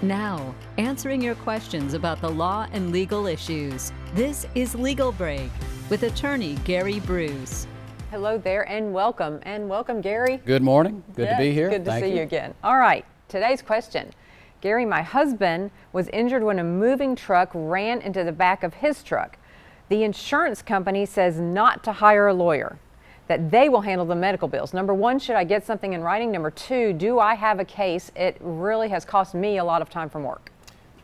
Now, answering your questions about the law and legal issues. This is Legal Break with attorney Gary Bruce. Hello there and welcome. And welcome, Gary. Good morning. Good to be here. Good to see you again. All right, today's question. Gary, my husband was injured when a moving truck ran into the back of his truck. The insurance company says not to hire a lawyer, that they will handle the medical bills. Number one, should I get something in writing? Number two, do I have a case? It really has cost me a lot of time from work.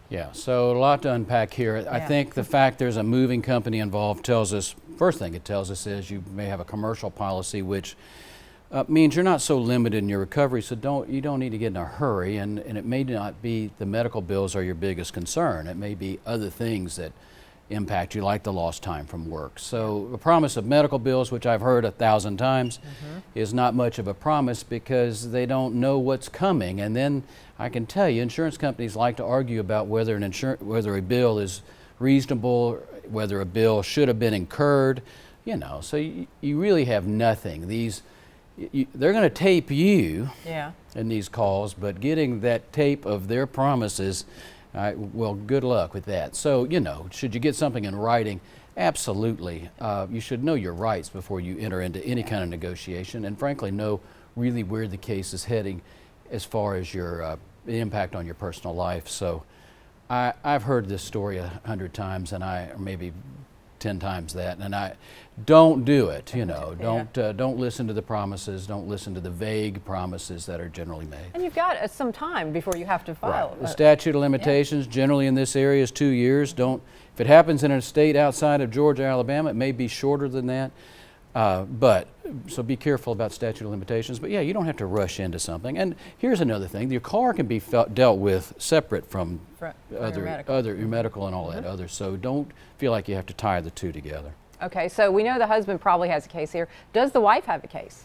Yeah, so a lot to unpack here. I think the fact there's a moving company involved tells us, first thing it tells us is you may have a commercial policy, which means you're not so limited in your recovery, so you don't need to get in a hurry, and it may not be the medical bills are your biggest concern. It may be other things that impact you, like the lost time from work. So a promise of medical bills, which I've heard 1,000 times, is not much of a promise because they don't know what's coming. And then I can tell you, insurance companies like to argue about whether a bill is reasonable, whether a bill should have been incurred. You know, so you really have nothing. They're going to tape you in these calls, but getting that tape of their promises, well, good luck with that. So, you know, should you get something in writing? Absolutely. You should know your rights before you enter into any kind of negotiation, and frankly, know really where the case is heading as far as your impact on your personal life. So, I've heard this story 100 times, and or maybe 10 times that, and I don't do it. You know, don't listen to the promises. Don't listen to the vague promises that are generally made. And you've got some time before you have to file. Right. The statute of limitations generally in this area is 2 years. If it happens in a state outside of Georgia, Alabama, it may be shorter than that. So be careful about statute of limitations. But yeah, you don't have to rush into something. And here's another thing: your car can be dealt with separate from your medical and all that other. So don't feel like you have to tie the two together. Okay, so we know the husband probably has a case here. Does the wife have a case?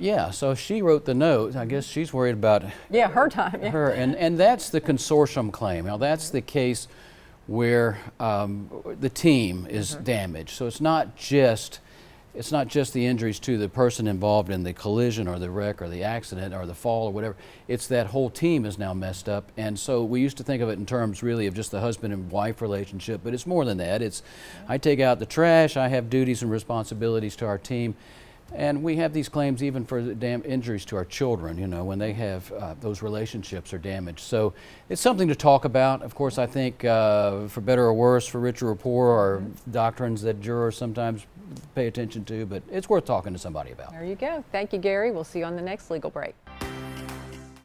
Yeah, so she wrote the note. I guess she's worried about her time. Her, and that's the consortium claim. Now that's the case where the team is damaged. So it's not just the injuries to the person involved in the collision or the wreck or the accident or the fall or whatever. It's that whole team is now messed up. And so we used to think of it in terms really of just the husband and wife relationship, but it's more than that. I take out the trash, I have duties and responsibilities to our team, and we have these claims even for injuries to our children, you know, when they have those relationships are damaged. So it's something to talk about. Of course, I think for better or worse, for richer or poorer, are doctrines that jurors sometimes pay attention to, but it's worth talking to somebody about. There you go. Thank you, Gary. We'll see you on the next Legal Break.